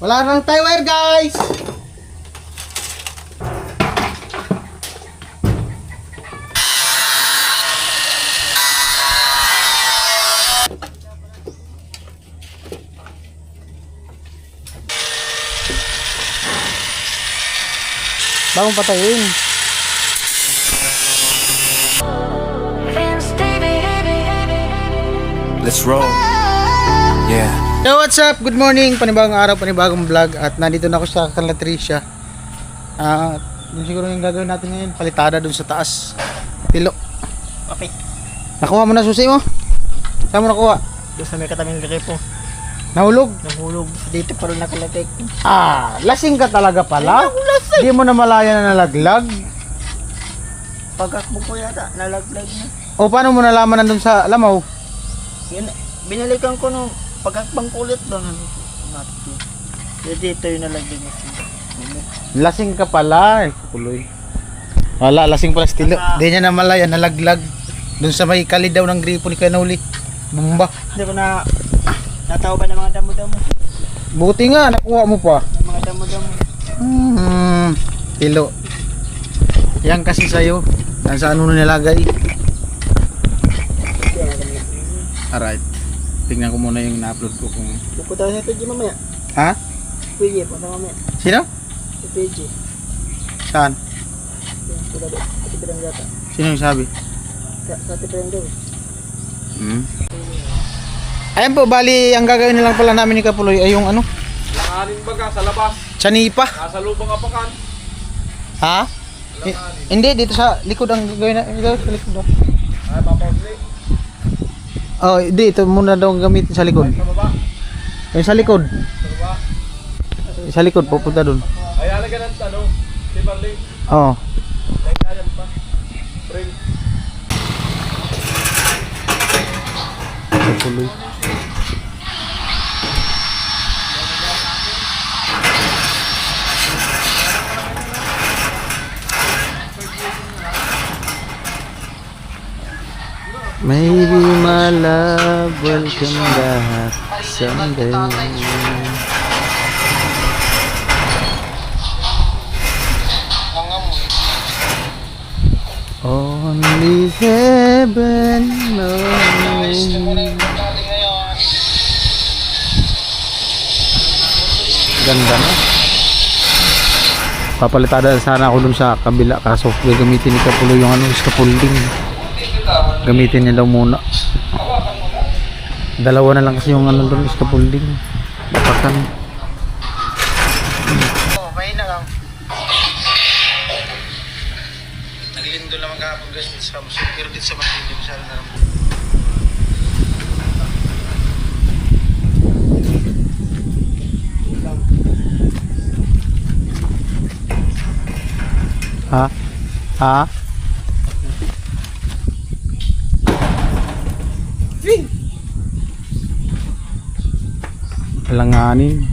Wala nang tie wire, guys. Bagong patayin. Let's roll. Yeah. Yo, what's up? Good morning. Panibagong araw, panibagong vlog. At nandito na ako sa Canlatricia. Yun siguro yung gagawin natin ngayon. Palitada dun sa taas. Tilo. Okay. Nakuha mo na susi mo? Saan mo nakuha? Doon sa may kataming gripo. Nahulog? Nahulog. Dito pa rin nakalatik. Lasing ka talaga pala? Di mo na malaya na nalaglag? Pagkakbo ko yata, nalaglag na. O paano mo nalaman nandun sa Lamaw? Yun, binalikan ko nung pagkakbang kulit doon. Dito yung nalaglag na siya. Lasing ka pala. Kuloy. Wala, lasing pala stilo. Di niya na malaya, nalaglag. Dun sa may kalid daw ng gripo ni Kanuli. Bumba. Hindi ko na natawa ba ng mga damo-damo? Buti nga, nakuha mo pa. Ng mga damo-damo. Tilo. Yan kasi sa'yo. Saan mo nilagay? Alright. Tingnan ko muna yung na-upload ko kung... Pupunta sa PG mamaya. Ha? PG, punta mamaya. Sino? Sa PG. Saan? Sa Tibrang yata. Sino yung sabi? Sa Tibrang daw. Ayan po, bali ang gagawin na lang pala namin ni Kapuloy ay yung ano? Langanin baga sa labas. Chanipa. Nasa lubang apakan. Ha? Hindi, dito sa likod ang gagawin na. Dito sa likod daw. Ay, papausli. Oh, dito muna daw ang gamitin sa likod. Sa baba. Yung sa likod. Sa baba. Sa likod, pupunta dun. Ay, halaga ng tanong. Si Barley. Oo. Kaya pa. Frill. Kapuloy. Maybe my love will come back someday. Only heaven knows. Ganda na. Papalitada sana ako dun sa kabila kaso gagamitin ni Kapuloy yung ano, scaffolding. Gamitin niya daw muna. Dalawa na lang kasi yung ano doon, scaffolding. Bapakan. Mahina lang. Naglindo lang magkakapag guys sa musik. Pero dito sa musik, hindi masyado na lang. Ha? Ha? Langanin.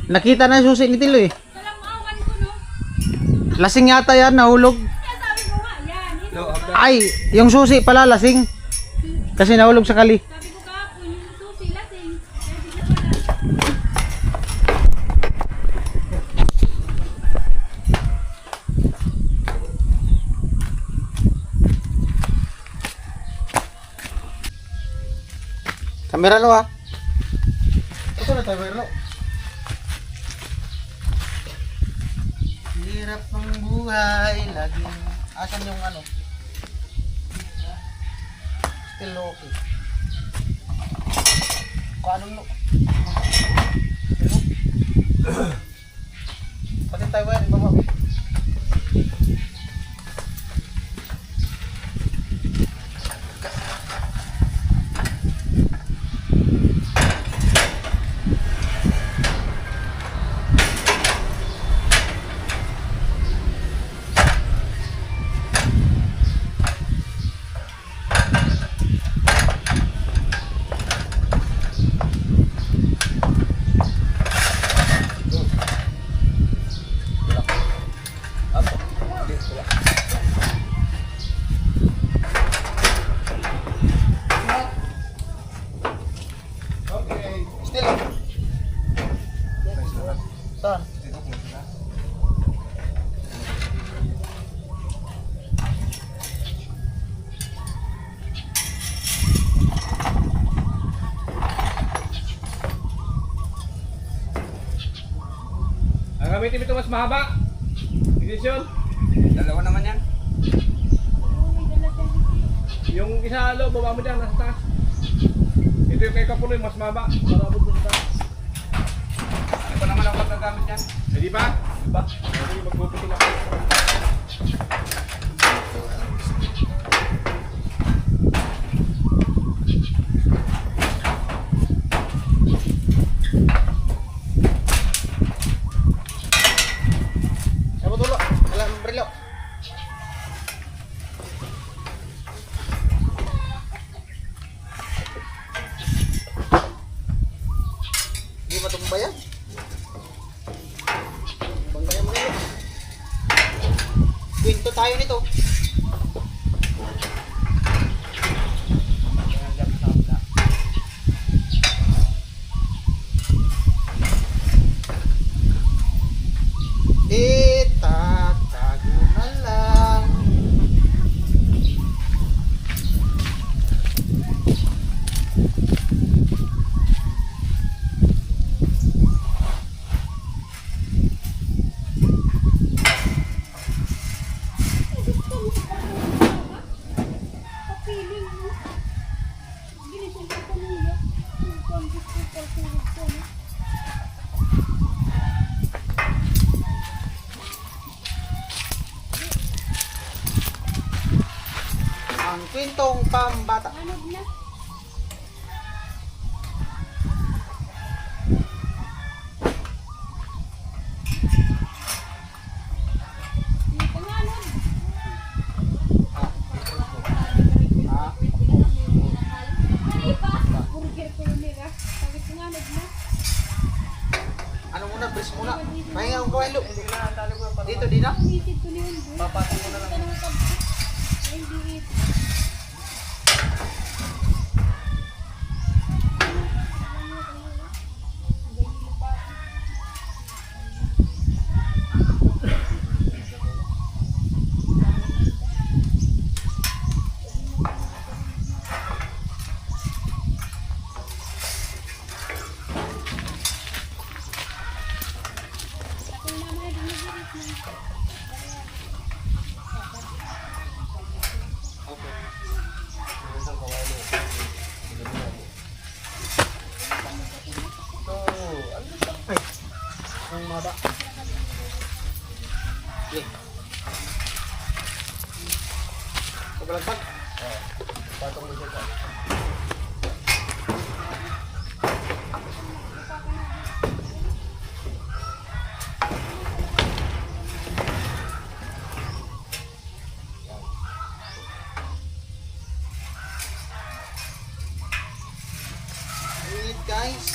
Nakita na yung susi ni Tilo eh. Lasing yata yan, nahulog. Ay, yung susi pala lasing. Kasi nahulog sa kali. Kamera lo ha. Ito na tayo lo. Hirap ng buhay, laging asan yung ano? Still okay. Kung anong lo? Pati tayo yan, baba. sentimeter mas mahaba. Ignition. Dalawa naman yan. Yung isa lo, baba mo dyan, nasa taas. Ito yung kay Kapuloy, mas mahaba. Para abot doon sa taas. Ito naman ako magagamit yan. Hindi ba? Di ba? Hindi, magpuputin ako. Ano tulo? Alam mo brilo. Hindi ba tumbayan? Banggayan mo na yun. Kwento tayo nito. Itatago na lang. Kapiling mo. Ginising ko kanina. Yung kondis ko pagtulog ko, no? Ang kwentong pambata. Anog na. Hindi pa nga nun. Hindi pa. Burger ko nila. Sabi ko nga, anog na. Ano muna, bris muna. Mahinga ang kawalo. Dito, di na. Umisid ko niyon. Papatong mo na lang. Ay, hindi ito. Kung naman ay dinidirit na. Ang maba. Okay. Pabalagpag. Patong mo siya. Wait guys.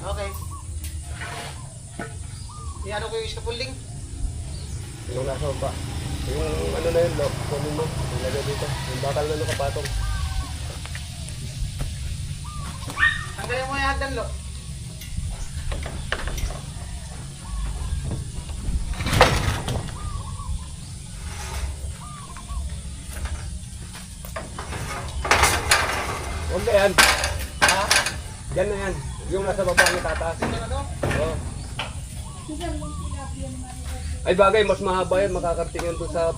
Okay. Iano ko yung scaffolding? Yung nasa pa. Yung ano na yun, lock. Kunin mo. Ilagay dito. Yung bakal na nakapatong. Tanggalin mo yung hagdan, lo. Huwag na yan. Ha? Yan na yan. Yung nasa baba ang itataas. Oo. Ay bagay, mas mahaba yan. Makakarating yan doon sa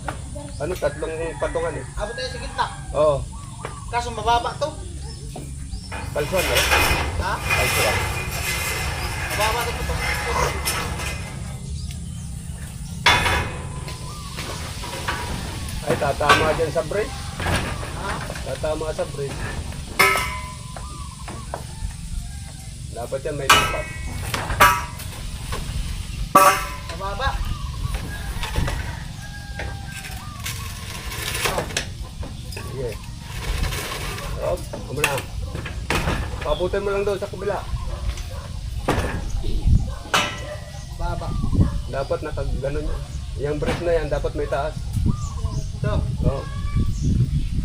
ano, 3 patungan eh. Abot tayo sa gitna. Oo. Kaso mababa to. Kalson eh. Ha? Kalson. Mababa to to. Ay, tatama dyan sa brace. Ha? Tatama sa brace. Dapat yan may lipat. Mababa. Sige. Rob, ano na. Pabutin mo lang doon sa kabila. Baba. Dapat nakaganon yan. Yung brace na yan, dapat may taas. Ito. Oo.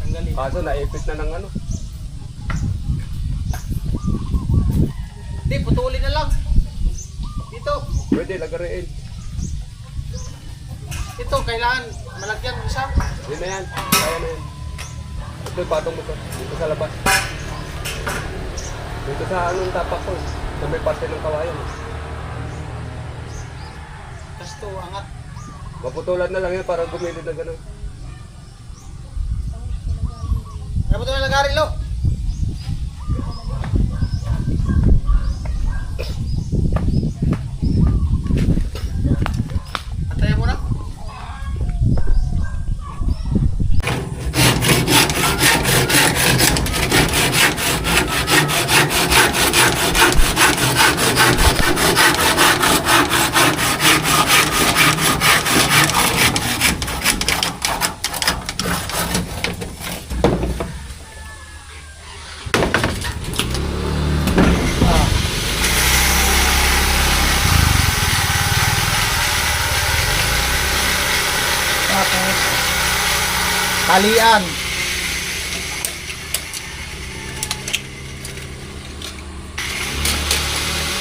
Tanggalin. Kaso naipit na ng ano. Hindi, putulin na lang. Dito. Pwede, lagariin. Ito, kailangan malagyan mo isa. Yun na yan. Kaya na yan. Ito, patong mo to. Dito sa labas. Dito sa anong tapak ko. Sa may parte ng kawayan. Tapos ito, angat. Maputulan na lang yan para gumilid na gano'n. Ano ito na lagarin, lo? Antayan mo na. Tapos, talian.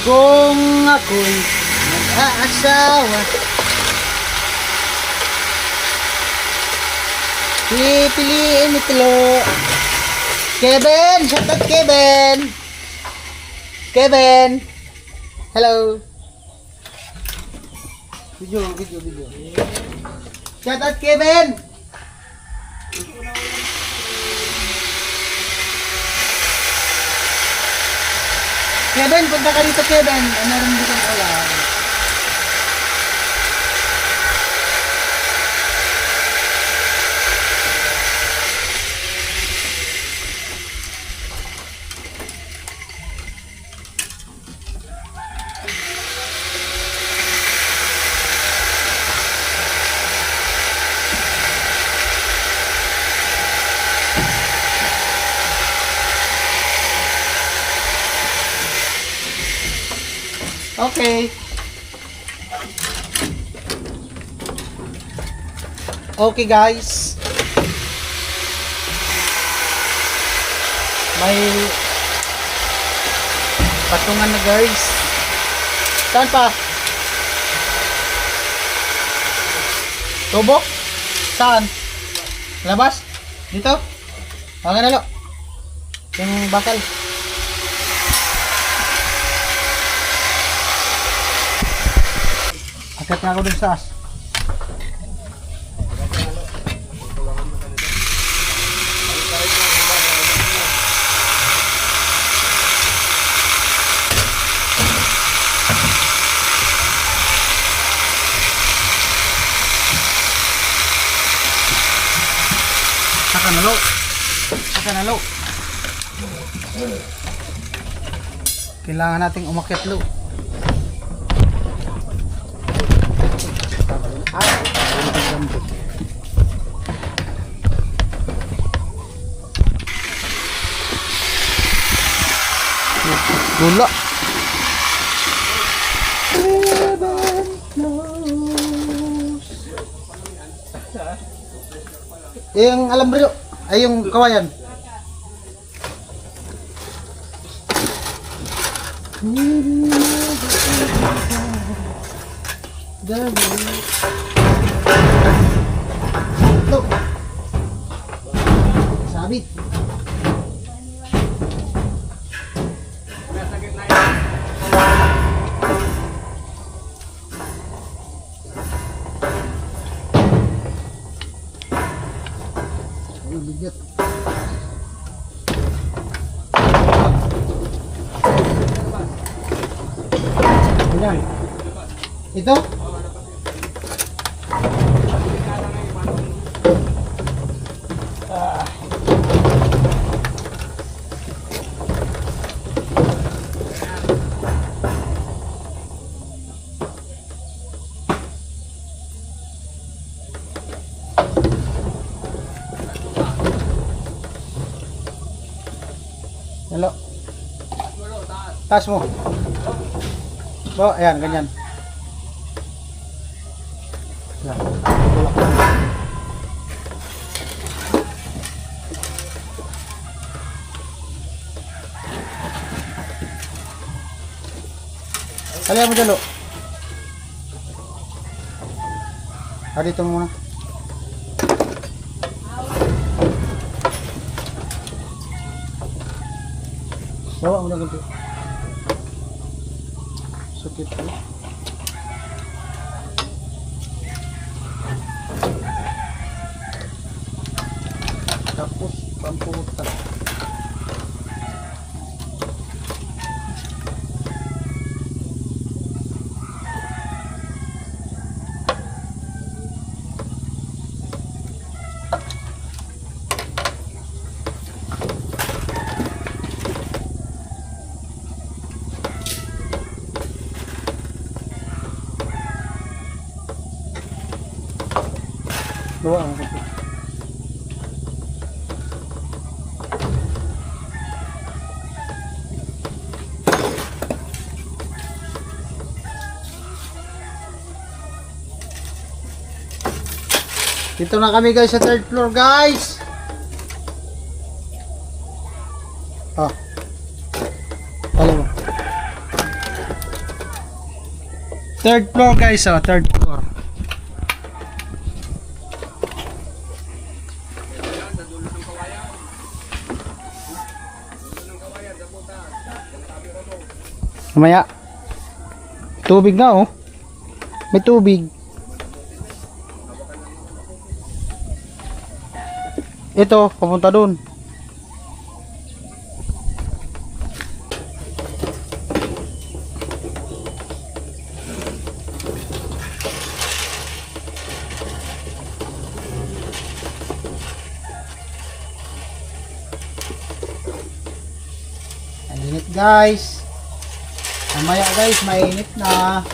Kung ako'y mag-aasawa, pipiliin ito. Kevin! Shout out Kevin! Kevin! Hello! Video. Shout out Kevin! Kevin, punta ka dito Kevin. Meron dito ang ulam. Okay. Okay guys. May patungan na guys. Saan pa? Tubo? Saan? Labas? Dito? Okay na lo. Yung bakal. Akit na ako dun sa as. Saka na lo. Kailangan nating umakyat lo. Gula. Yung alambryo. Ay, yung kawayan. Ito. Sabit. Nasa gitna yan. Ay, bigat. Ayan. Ito? Hello. Taas mo. Bo, ayan, ganyan. Yan. Tulak. Kalihan mo dalo. Dito muna. Bawa mo na ganito. Sakit po. Tapos pamputan. Bawa mo ganito. Dito na kami guys sa third floor guys. Oh. Alam mo. Third floor guys, oh, third floor. Mamaya. Tubig na oh. May tubig. Ito, papunta doon. Mainit guys. Mamaya guys, mainit na.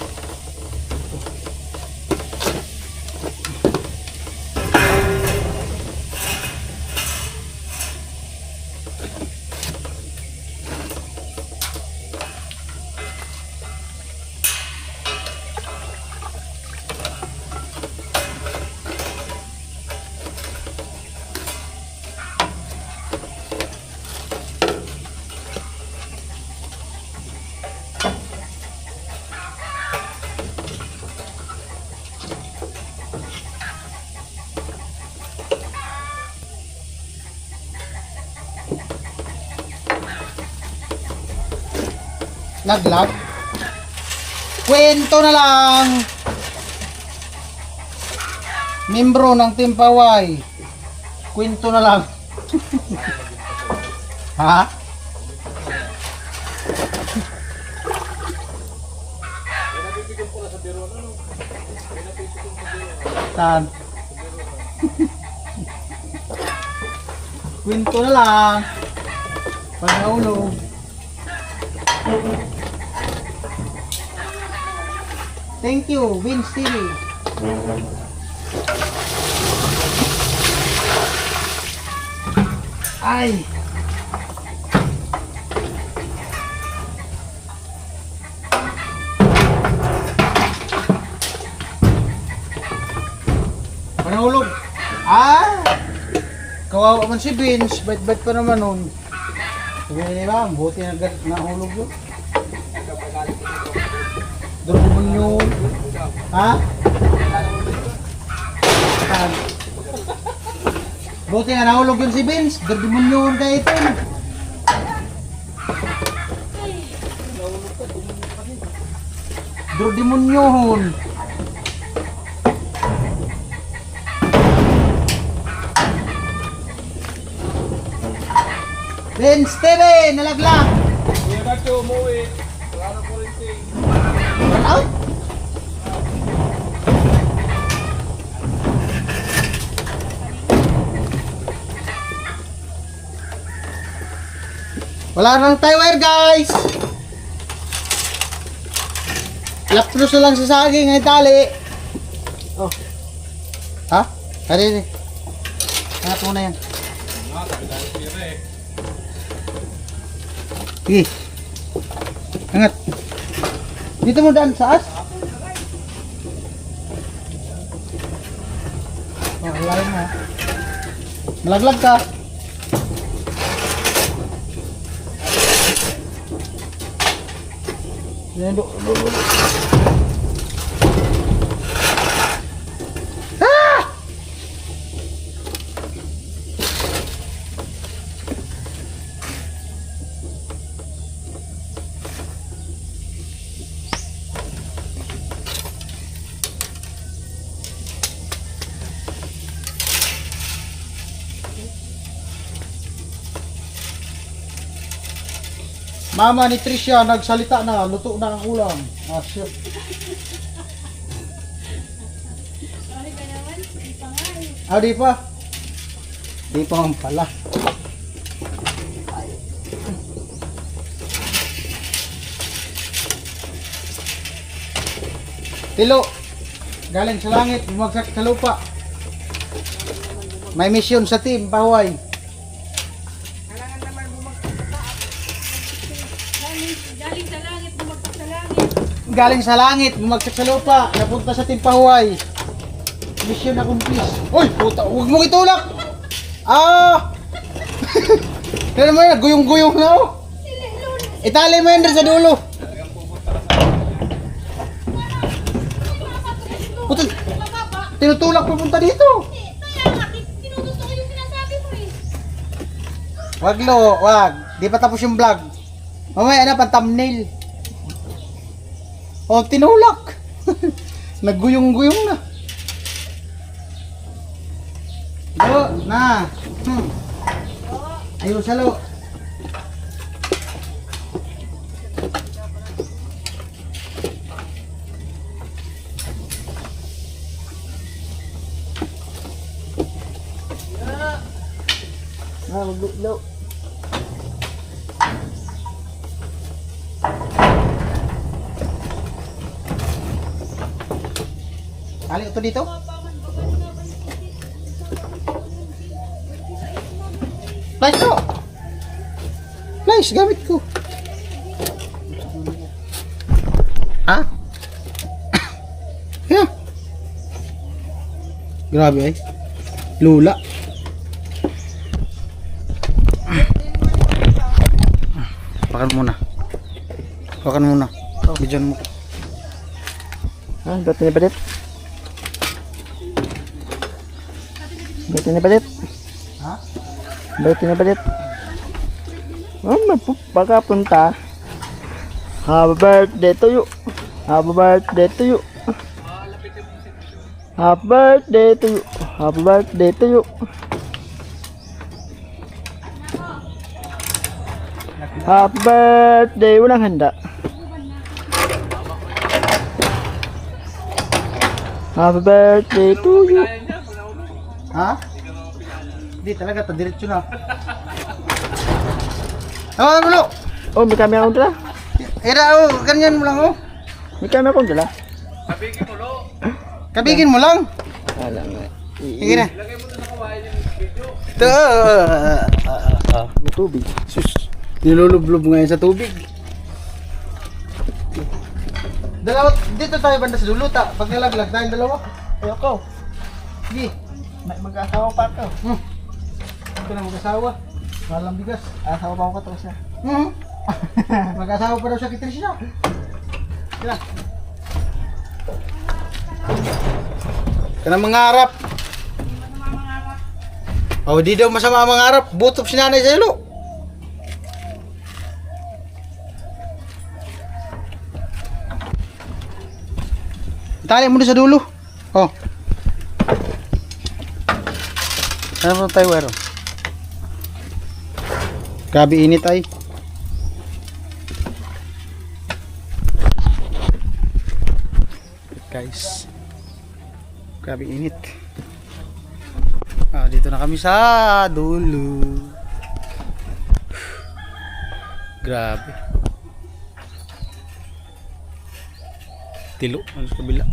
Laglag. Kwento na lang. Membro ng Team Paway. Kwento na lang. Ha? Saan? Kwento na lang. Pag-naulog. Thank you, Vince TV. Ay. Panahulog. Ah. kawawa man si Vince, bait-bait pa naman nun. Sabi nila, buti na nahulog yun. Durumon yun. Ha? Ah. Buti nga nahulog yun si Vince, durumon yun kayo ito. Durumon yun. Vince TV, nalaglag. Kuya Gacho, umuwi. Wala na quarantine. Out. Wala nang tie wire, guys. Lapros na lang sa saging ay tali. Oh. Ha? Hari. Angat mo na yan. Sige. Angat. Dito mo daan sa as. Oh, lalim mo. Malaglag ka. Yan, do. Ah! Mama ni Tricia nagsalita na, luto na ang ulam. Ah, shit. Sorry ka naman, hindi pa nga eh. Ah, di pa. Di pa man pala. Tilo. Galing sa langit, bumagsak sa lupa. May misyon sa team, Pahuay. Galing sa langit, bumagsak sa langit. Galing sa langit, bumagsak sa lupa, napunta sa team Pahuay. Mission accomplished. Uy, puta, huwag mong itulak! Ah! Kaya mo yan, guyong-guyong na oh. Itali mo yan rin sa dulo. Puta, tinutulak papunta dito. Kaya nga, tinutusto ko yung sinasabi mo eh. Wag lo, wag. Di pa tapos yung vlog. Mamaya na, pang thumbnail. Oh, tinulak. Nagguyong-guyong na. Lo, na. Ayun sa lo. Ah, maglo. Ali ito dito? Flash to! Flash, gamit ko. Ha? Yeah. Grabe eh. Lula. Pakan muna. Pakan muna. Bidyan mo. Ah, dati ni Padet. Dati ni Padet. Ha? Dati ni Padet. Oh, pagkapunta. Happy birthday to you. Happy birthday to you. Happy birthday to you. Happy birthday to you. Happy birthday, walang handa. Happy birthday to you. Ha? Hindi talaga, diretso na. Oh, ano? Oh, may camera akong dala. Era, oh, ganyan mo lang, oh. May camera akong dala. Sabigin mo, lo. Kabigin mo lang. Alam nga. Sige na. Lagay mo na sa kawain yung video. Ito. May tubig. Sus, nilulublob ngayon sa tubig. Dalawa, dito tayo banda sa dulo, pag nalaglag tayong dalawa. Ayoko. Sige. Mag-asawa pa ako. Ito na mag-asawa. Malang bigas. Asawa pa ako to siya. Hmm. Mag-asawa pa daw siya kay Tricia. Sila. Kanang mangarap. Oh, di daw masama ang mangarap. Butop si nanay sa ilo. Tali mo doon sa dulo. Oh. Ano ba tayo, Wero? Grabe init ay. Guys. Grabe init. Dito na kami sa dulo. Grabe. Tilo sa kabila.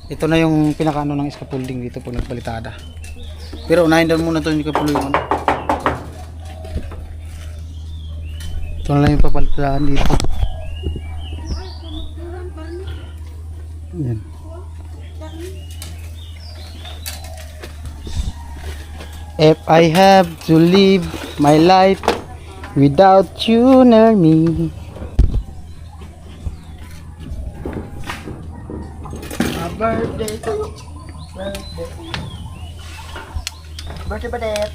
Ito na yung pinakaano ng scaffolding dito pag nagpalitada. Pero unahin daw muna ito yung scaffolding yung ano. Ito na lang yung papalitadaan dito. Yan. If I have to live my life without you near me. Birthday to you. Birthday ba det?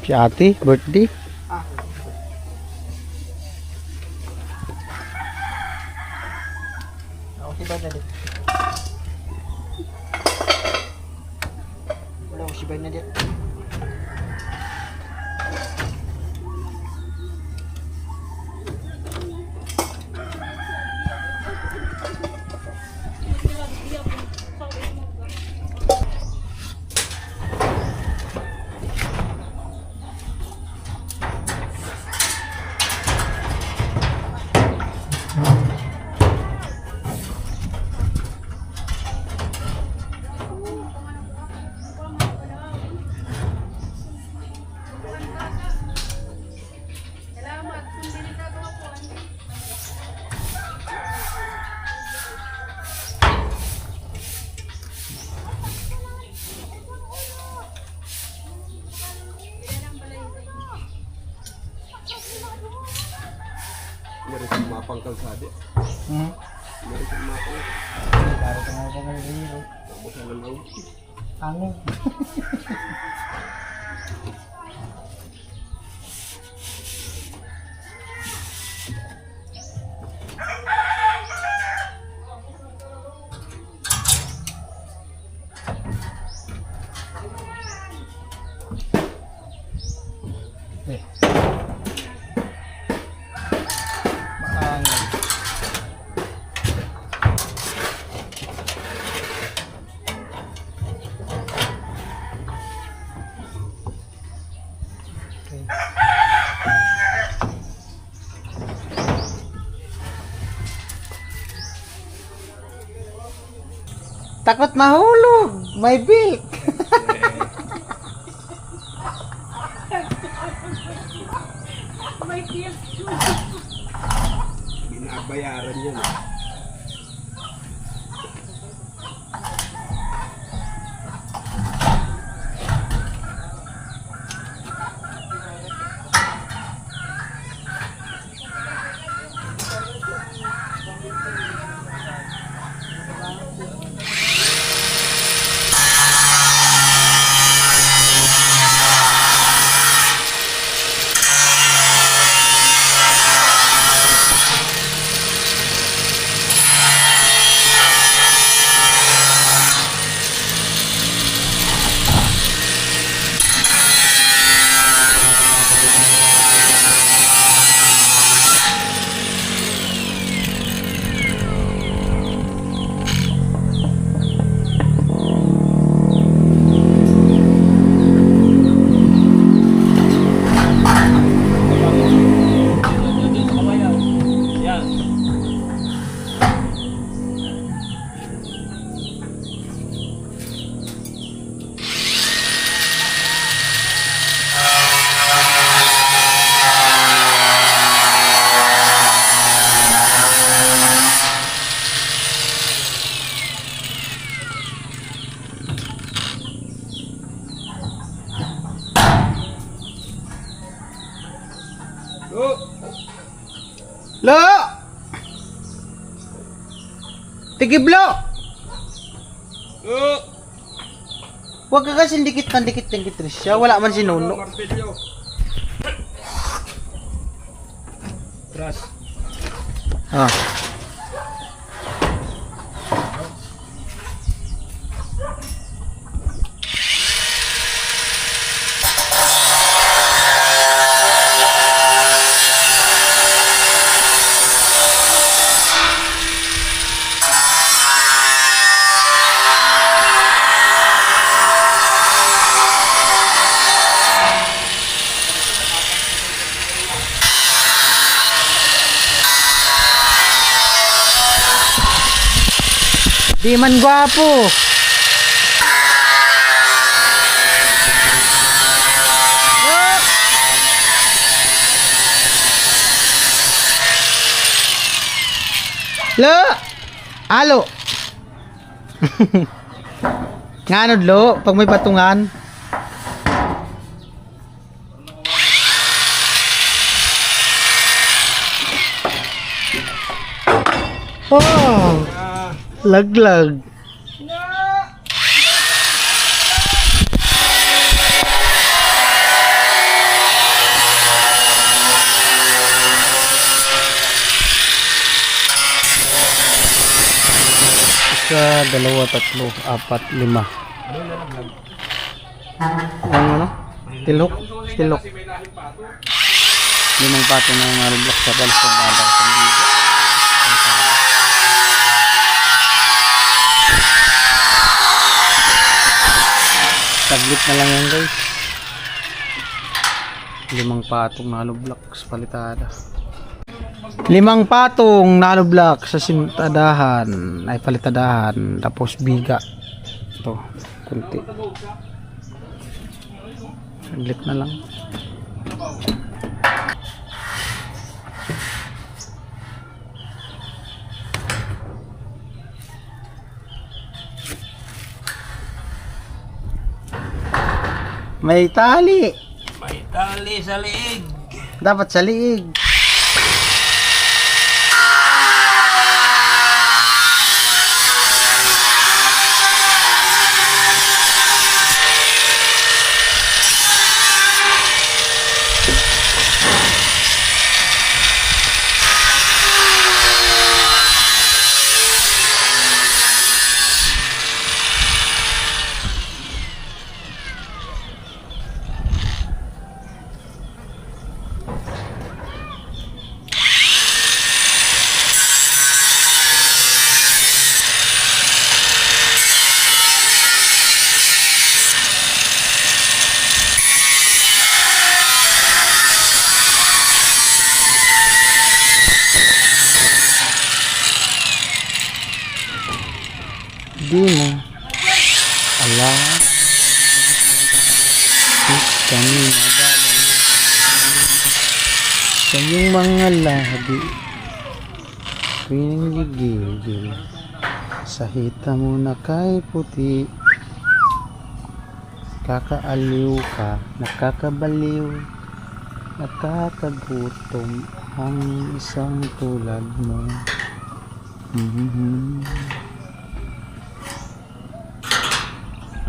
Si ate, birthday. Ako si Bernadette. Wala ako si Bernadette. Meron siyang mapang kalsada. Hmm. Meron siyang mapang. Para sa mga pangalayo. Tapos na lang. Angin. Takot mahulog. May bilk. Binabayaran yan. Lo! Lo! Tigiblo! Lo! Huwag ka kasi dikit ng Trisha. Wala man si Nuno. Martilyo. Tras. Ah. Di man gwapo. Lo! Alo! Nganod lo, pag may patungan. Oh! Laglag. Isa, dalawa, tatlo, apat, lima. Ano? Tilok? Tilok. Kasi may lahing pato. Limang pato na nariblock sa balsong babang pambigo. Saglit na lang yan guys. Limang patong nalublock sa palitada. Limang patong nalublock sa sintadahan ay palitadahan, tapos biga. Ito, kunti. Saglit na lang. May tali. May tali sa liig. Dapat sa liig. Di mo ala kami nadalay sa iyong mga labi, pinigigil sa hita mo na kay puti. Kakaaliw ka, nakakabaliw, nakakagutom ang isang tulad mo.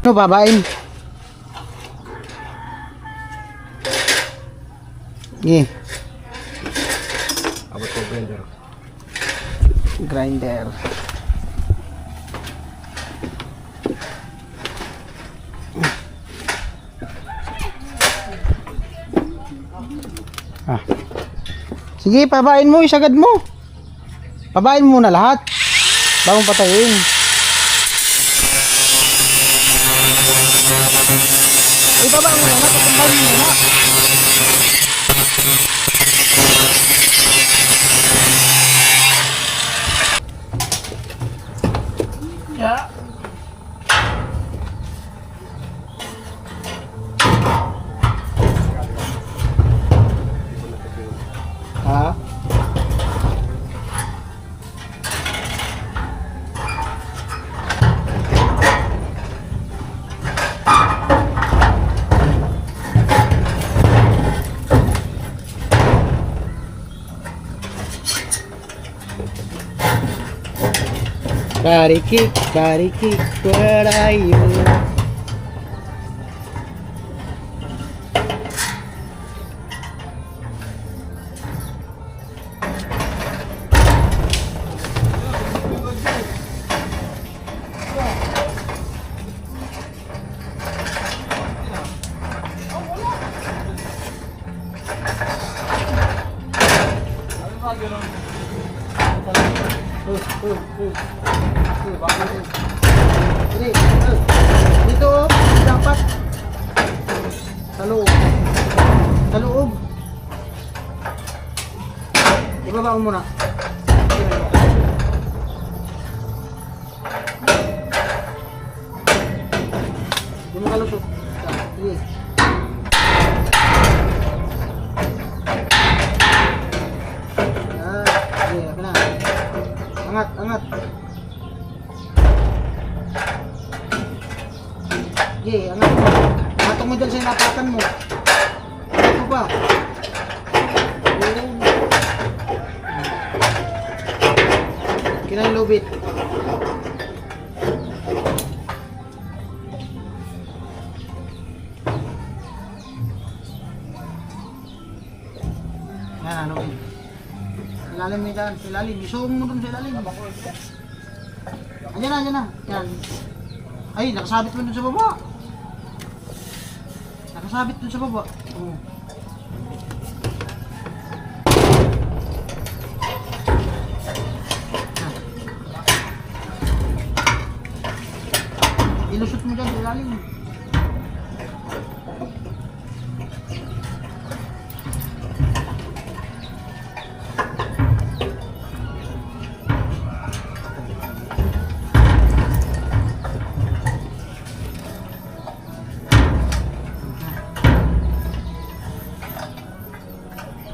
Ano babain? Abot ko blender. Grinder. Ah. Sige, pabain mo, isagad mo. Pabain mo na lahat. Bagong patayin. Ibaba mo na, patambay mo na. Yeah. Ha? Body kick, where are you? Dito oh, dapat sa loob. Sa loob. Ibaba mo muna. Hindi mo kalusot. Sige. Sige, okay na. Angat, angat. Sige, angat mo. Angatong mo dyan sa inapakan mo. Angat mo pa. Yun. Kinalubit. Yan, ano yun. Ilalim mo dyan, sa ilalim. Isuong mo dun sa ilalim. Ayan na, ayan na. Yan. Ay, nakasabit mo dun sa baba. Nakasabit dun sa baba. Oo. Ilusot mo dyan sa ilalim.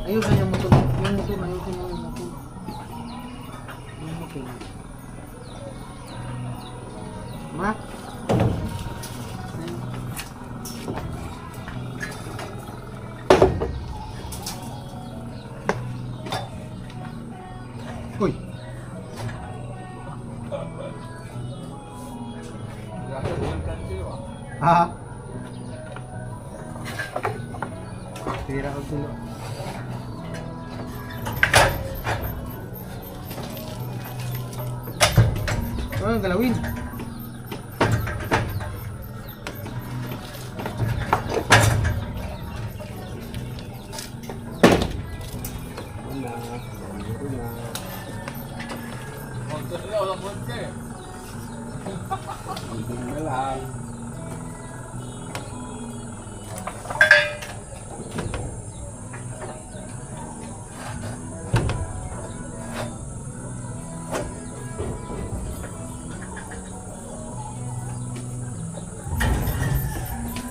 Ayusin yung motor. Yung motor, ayusin yung motor. Yung motor. Ma? Uy! Ha? Tira ko sila. Oh, galawin.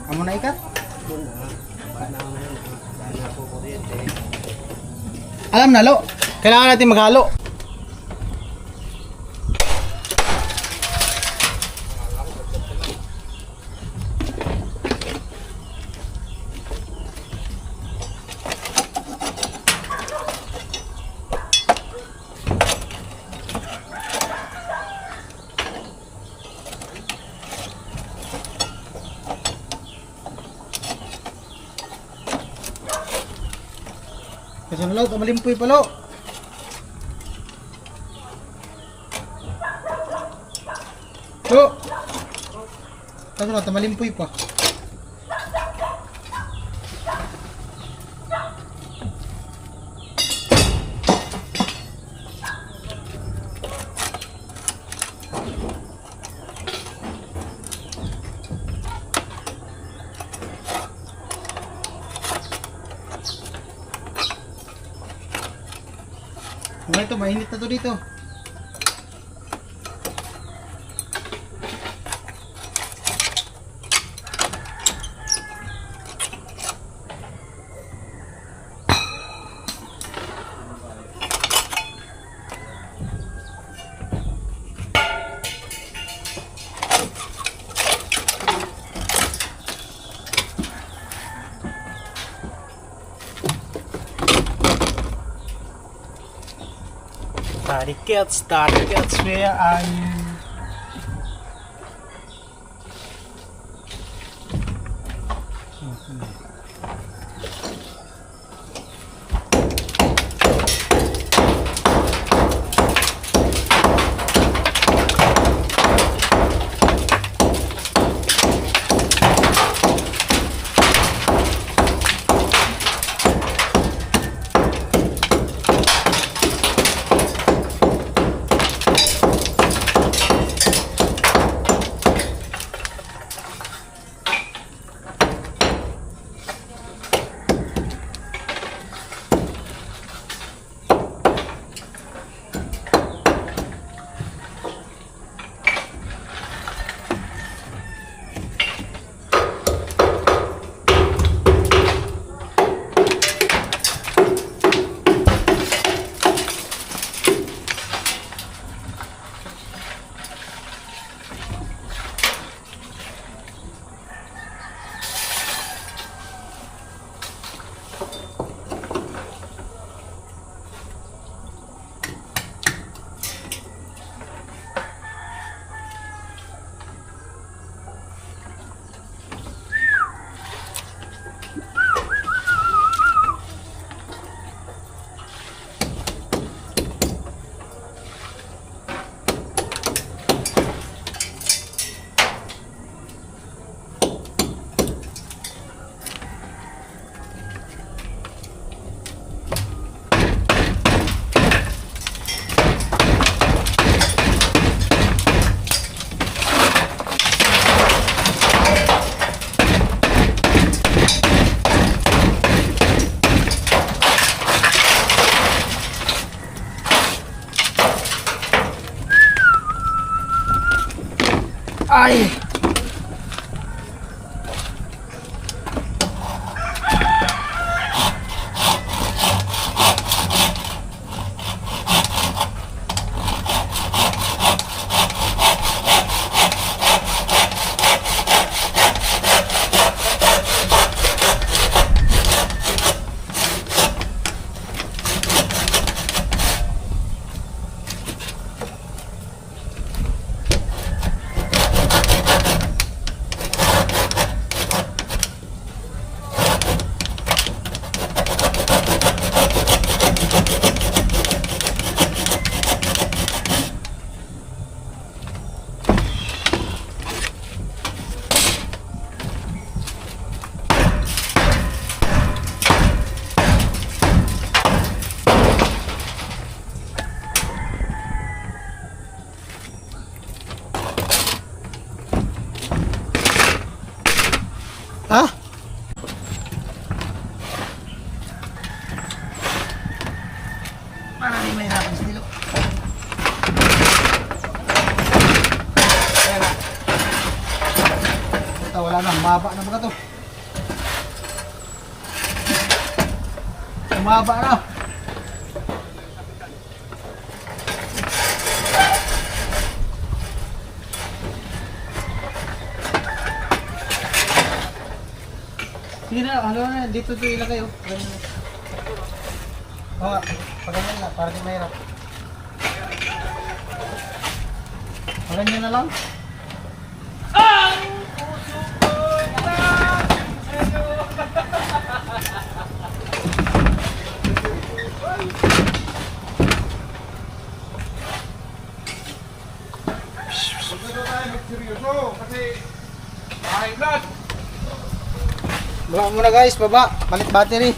Amo na ikat? Alam na, Lo. Kailangan natin maghalo. Kasi nalaw, malimpoy pa, Lo. Lo. Kasi nalaw, malimpoy pa. Ito, mainit na to dito. Starry cats, where are you? Ay! Ha? Ay, may hapon sa dilo. Ayan na. Ito, wala na. Humaba na mga to. Humaba na. Sige na, ano na, dito ito ilagay oh. Ganyan na. Oo, paganyan na, para di mahirap. Paganyan na lang. Dito tayo mag-seryoso kasi high blood. Baba muna guys, baba. Palit battery.